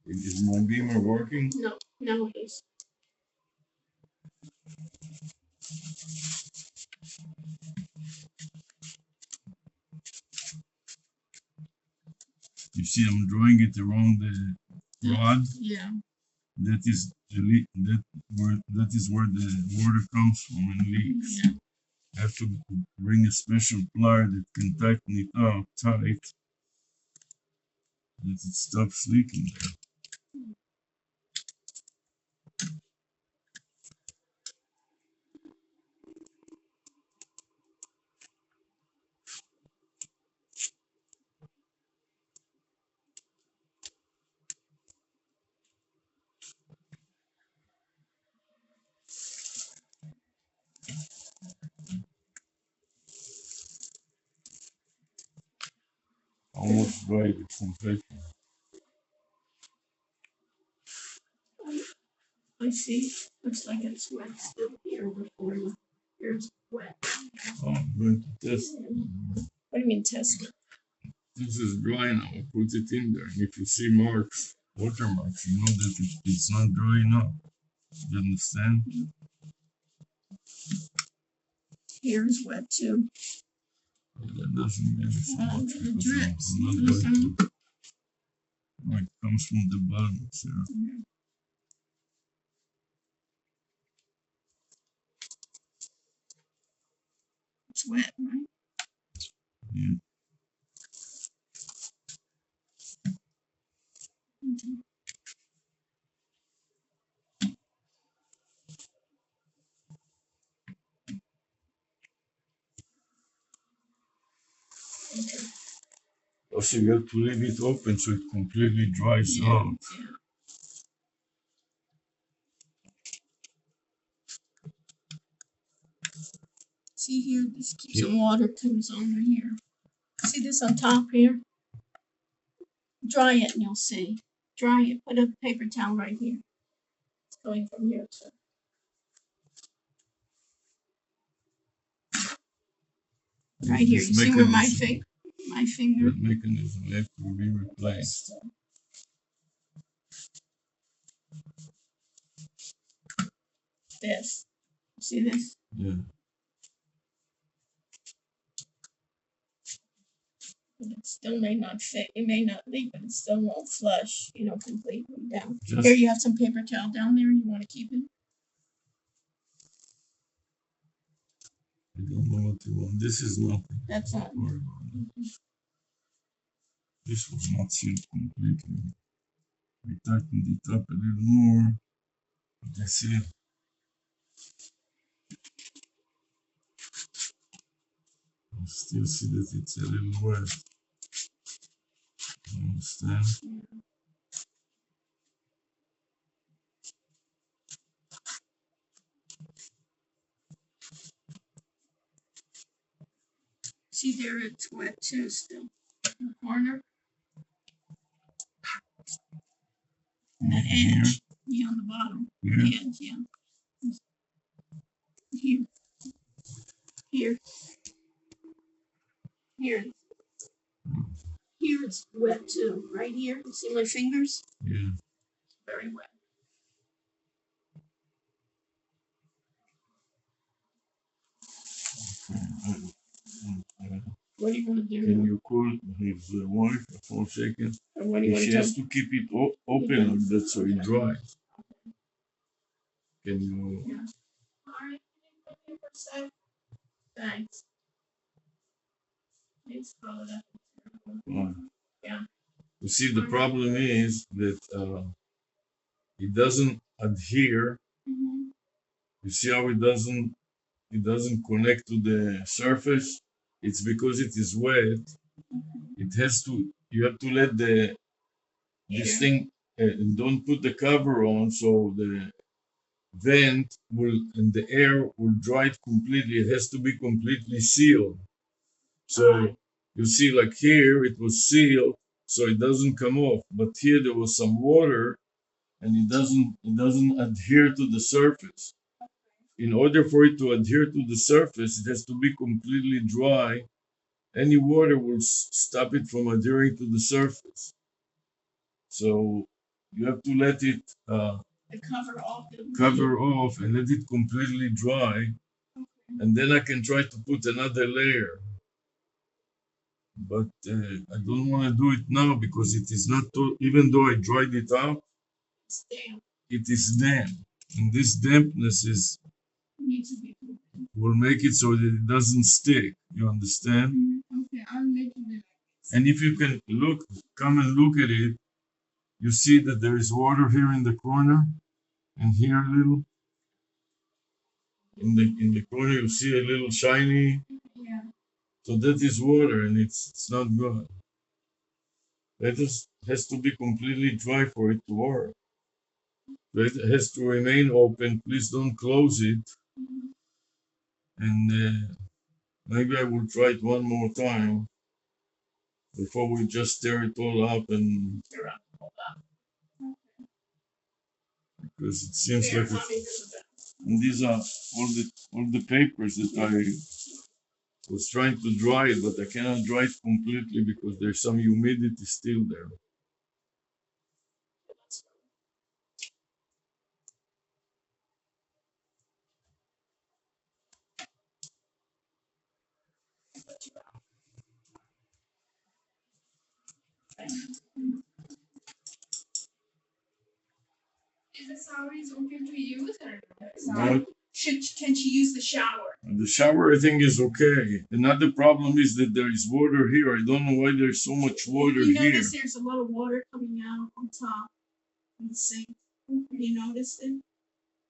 Is my beamer working? No, now it is. You see, I'm drawing it around the rod. Yeah. That is that is where the water comes from and leaks. Yeah. I have to bring a special plier that can tighten it up tight that it stops leaking. Almost dried it completely. I see. Looks like it's wet still here before you. Here's wet. Oh, I'm going to test. What do you mean test it? This is dry now. I put it in there. And if you see marks, water marks, you know that it's not dry enough. You understand? Here's wet too. That doesn't matter so much. It drips. I'm not going to. Oh, it comes from the bottom, so. It's wet, right? Yeah. Also, you have to leave it open so it completely dries out. Yeah. See here, this keeps some water comes under here. See this on top here? Dry it and you'll see. Dry it. Put a paper towel right here. It's going from here to. Right here. You see where my finger? That mechanism has to be replaced. This. See this? Yeah. And it still may not fit. It may not leak, but it still won't flush, completely down. Here you have some paper towel down there. You want to keep it? I don't know what you want. This is nothing. That's not. This was not sealed completely. We tightened it up a little more. That's it. You still see that it's a little wet. You understand? See there, it's wet too still. In the corner. And that edge. Yeah, on the bottom. Yeah. The edge, yeah. Here. Here. Here. Here it's wet too. Right here. You see my fingers? Yeah. Very wet. What do you want to do? Can you call his wife for a second? And what do you want She to has to keep it open like that so it dries. Can you? Yeah. All right. Can you for a sec? Thanks. Please follow that. Yeah. You see, the problem is that it doesn't adhere. You see how it doesn't connect to the surface? It's because it is wet. It has to. You have to let this thing. Don't put the cover on so the vent will and the air will dry it completely. It has to be completely sealed. So you see, like here, it was sealed, so it doesn't come off. But here there was some water, and it doesn't adhere to the surface. In order for it to adhere to the surface, it has to be completely dry. Any water will stop it from adhering to the surface. So you have to let it cover off and let it completely dry, and then I can try to put another layer. But I don't want to do it now because it is not even though I dried it out, it is damp, and this dampness is will make it so that it doesn't stick. You understand? Okay, I'll let you know. And if you can come and look at it, you see that there is water here in the corner, and here a little. In the corner, you see a little shiny. Yeah. So that is water, and it's not good. It just has to be completely dry for it to work. It has to remain open. Please don't close it. And maybe I will try it one more time before we just tear it all up, and because it seems like and these are all the papers that I was trying to dry it, but I cannot dry it completely because there's some humidity still there. Is the shower is okay to use or But can she use the shower? the shower, I think, is okay. Another problem is that there is water here. I don't know why there's so much water You here. notice there's a lot of water coming out on top of the sink. You noticed it?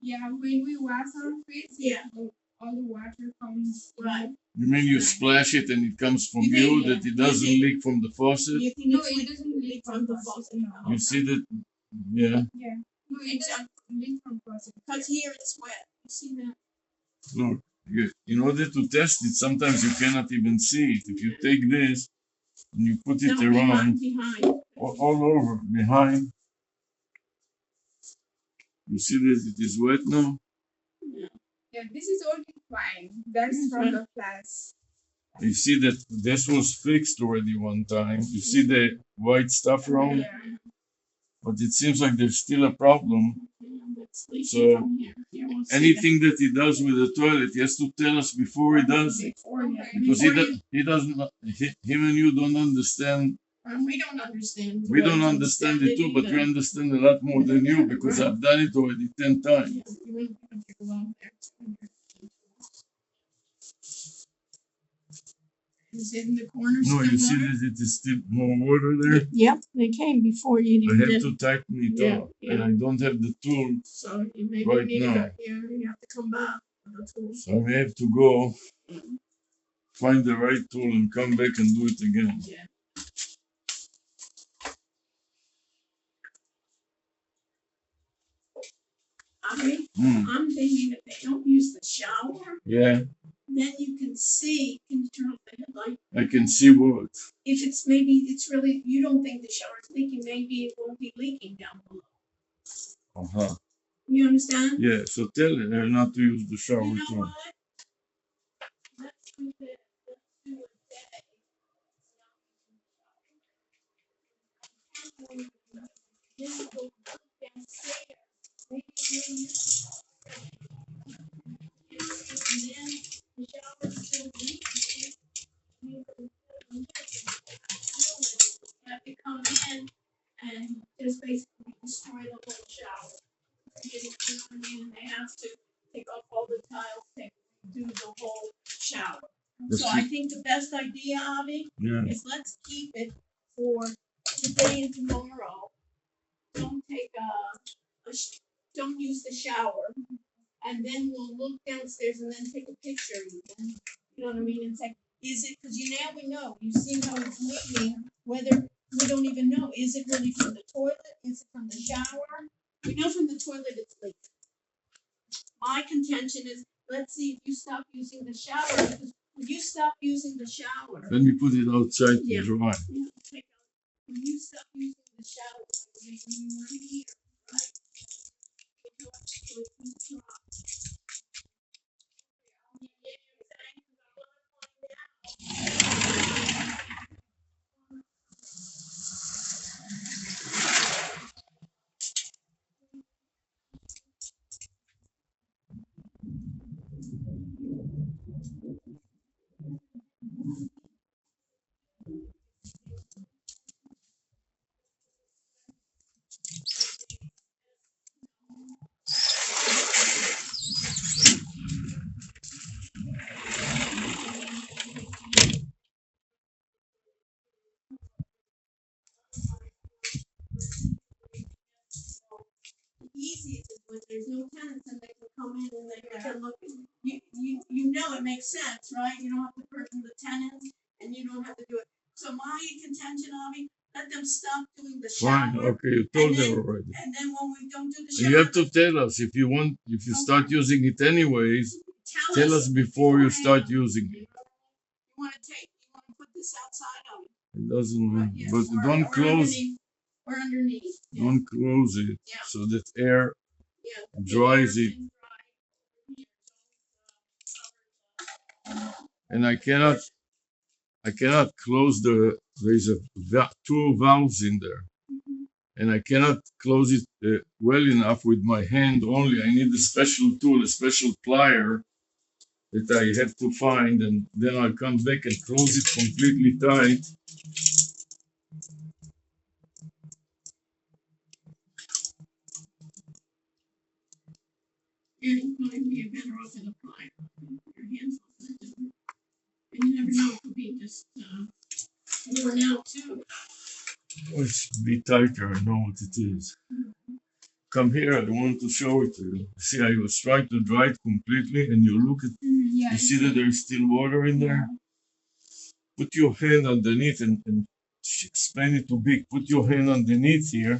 Yeah, when we wash our face, yeah, all the water comes. Right. You mean you splash it and it comes from you, that it doesn't leak from the faucet? You think no, it doesn't leak from the faucet. No. You see that? Yeah. Yeah. No, it doesn't leak from faucet. Because here it's wet. You see that? Look, in order to test it, sometimes you cannot even see it. If you take this and you put it around, behind. all over, behind, you see that it is wet now? Yeah, this is already fine. That's from the class. You see that this was fixed already one time. You see the white stuff around? Yeah. But it seems like there's still a problem. So anything that he does with the toilet, he has to tell us before he does it. Because he doesn't, him and you don't understand. We don't understand. We don't understand it too, but we understand a lot more than you because I've done it already 10 times. Is it in the corner? No, you see that it is still more water there? Yep, they came before you. I have to tighten it up, and I don't have the tool so you maybe right need now. You have to come back with the tool. So I may have to go find the right tool and come back and do it again. Yeah. I'm thinking if they don't use the shower, Yeah, then you can see, can you turn off the headlight? I can see what. If it's maybe, it's really, you don't think the shower's leaking, maybe it won't be leaking down below. Uh-huh. You understand? Yeah, so tell her not to use the shower You know tool. what? Let's do this. Let's do a day. Then we'll go downstairs. Maybe and then the shower's still leaking. You have to come in and just basically destroy the whole shower. You know what I mean? And they have to take off all the tiles, do the whole shower. So I think the best idea, Avi, is let's keep it for today and tomorrow. Don't take don't use the shower, and then we'll look downstairs and then take a picture. You know what I mean? And say, is it? Because now we know. You see how it's leaking. Whether we don't even know. Is it really from the toilet? Is it from the shower? We know from the toilet it's leaking. My contention is, let's see if you stop using the shower. Because when you stop using the shower, Let me put it outside to dry. When you stop using the shower, it's making you right here, right? Easiest is when there's no tenants and they can come in and they can look. You know it makes sense, right? You don't have to burden the tenants and you don't have to do it. So my contention, Avi, let them stop doing the shower. Fine, okay, you told and them then, already. and then when we don't do the And shower, you have to tell us if you want, if you start using it anyways, tell us before you start using it. You want to put this outside of it. It doesn't, Yes, but or- don't or close, underneath. Or underneath. Yeah. don't close it Yeah. so that air Yeah. dries The air it. can dry. And I cannot close there's two valves in there. And I cannot close it well enough with my hand only. I need a special tool, a special plier that I have to find, and then I'll come back and close it completely tight. You might be better off with a plier. Your hands off it. And you never know, it could be just worn out too. Let's be tighter. I know what it is. Come here. I want to show it to you. See, I was trying to dry it completely, and you look at. Yeah, You see that there's still water in there. Put your hand underneath and explain it to Big. Put your hand underneath here.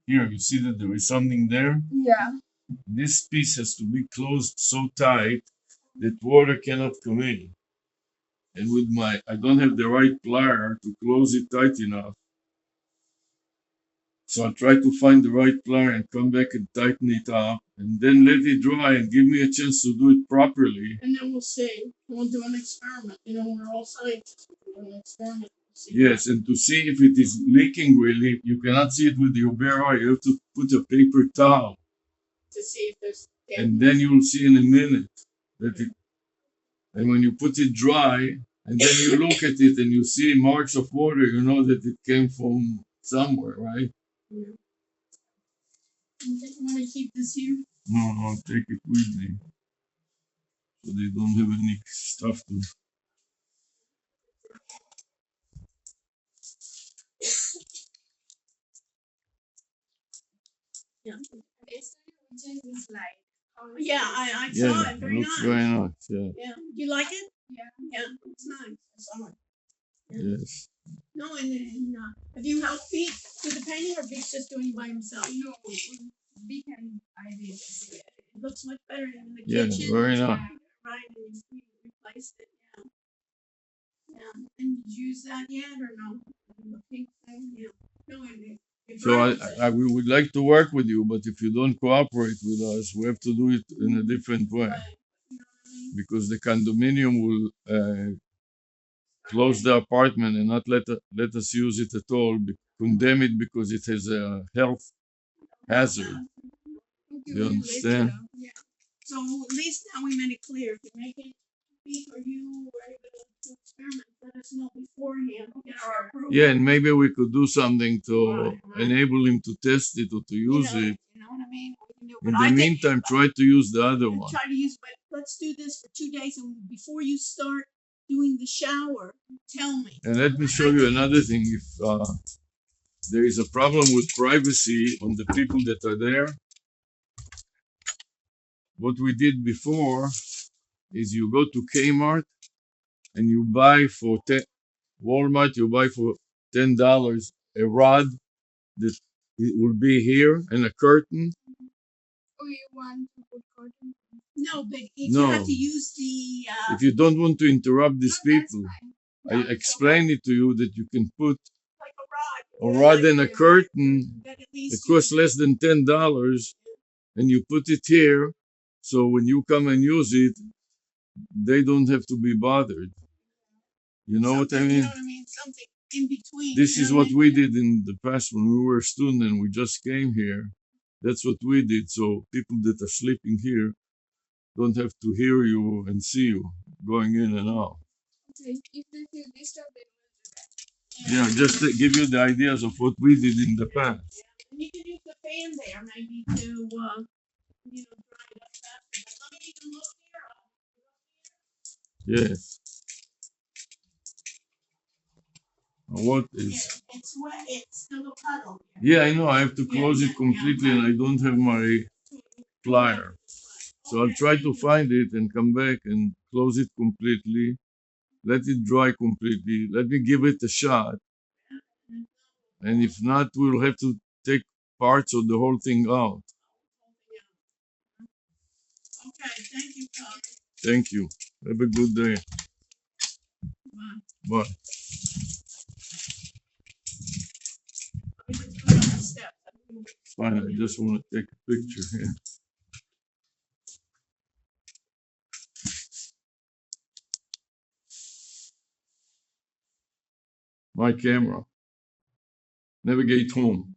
Here, you see that there is something there. Yeah. This piece has to be closed so tight that water cannot come in. And with I don't have the right plier to close it tight enough. So I'll try to find the right plier and come back and tighten it up and then let it dry and give me a chance to do it properly. And then we'll see. We'll do an experiment. You know, we're all scientists. We'll do an experiment. Yes, and to see if it is leaking really, you cannot see it with your bare eye. You have to put a paper towel. To see if there's. And then you will see in a minute that it. And when you put it dry, and then you look at it and you see marks of water, you know that it came from somewhere, right? Yeah. You want to keep this here? No, I'll take it with me. So they don't have any stuff to. Yeah. Yeah, I saw Yeah, it. Very looks nice. very nice. Yeah. Yeah. You like it? Yeah. Yeah, it's nice. I saw it. Yeah. Yes. No, and have you helped Pete do the painting, or Pete's just doing it by himself? No, Pete and I did. It looks much better in the Yeah, kitchen. very nice. Right, and you replaced it. Yeah. Yeah. And did you use that yet, or no? The pink thing. Yeah. No, So we would like to work with you, but if you don't cooperate with us, we have to do it in a different way. Right. You know what I mean? Because the condominium will close the apartment and not let us use it at all, condemn it because it has a health hazard. You understand? Yeah. So at least now we made it clear. If you make it Pete or you were able to experiment, let us know beforehand. Get our approval. Yeah, and maybe we could do something to Right. enable him to test it or to use it. You know what I mean? In the meantime, try to use the other one. Try to use, but let's do this for 2 days, and before you start doing the shower, tell me. And let me show you another thing. If there is a problem with privacy on the people that are there, what we did before is you go to Kmart and you buy for Walmart, you buy for $10 a rod that it will be here and a curtain. Oh, you want to put curtain? No, but if No. you have to use the. If you don't want to interrupt these people, I explained it to you that you can put Like a rod and a curtain. It costs less than $10, and you put it here, so when you come and use it, they don't have to be bothered. You know what I mean? You know what I mean? Something in between. This is what we did in the past when we were a student and we just came here. That's what we did. So people that are sleeping here don't have to hear you and see you going in and out. Okay. If they feel disturbed, they will do that. Yeah, just to give you the ideas of what we did in the past. in there maybe to, dry it up faster. But let me even look here. Yes. What is? It's wet. It's still a puddle. Yeah, I know. I have to close it completely, and I don't have my plier. So I'll try to find it and come back and close it completely. Let it dry completely. Let me give it a shot. And if not, we'll have to take parts of the whole thing out. Okay, thank you, Carl. Thank you. Have a good day. Bye. Bye. Fine, I just want to take a picture here. My camera. Navigate home.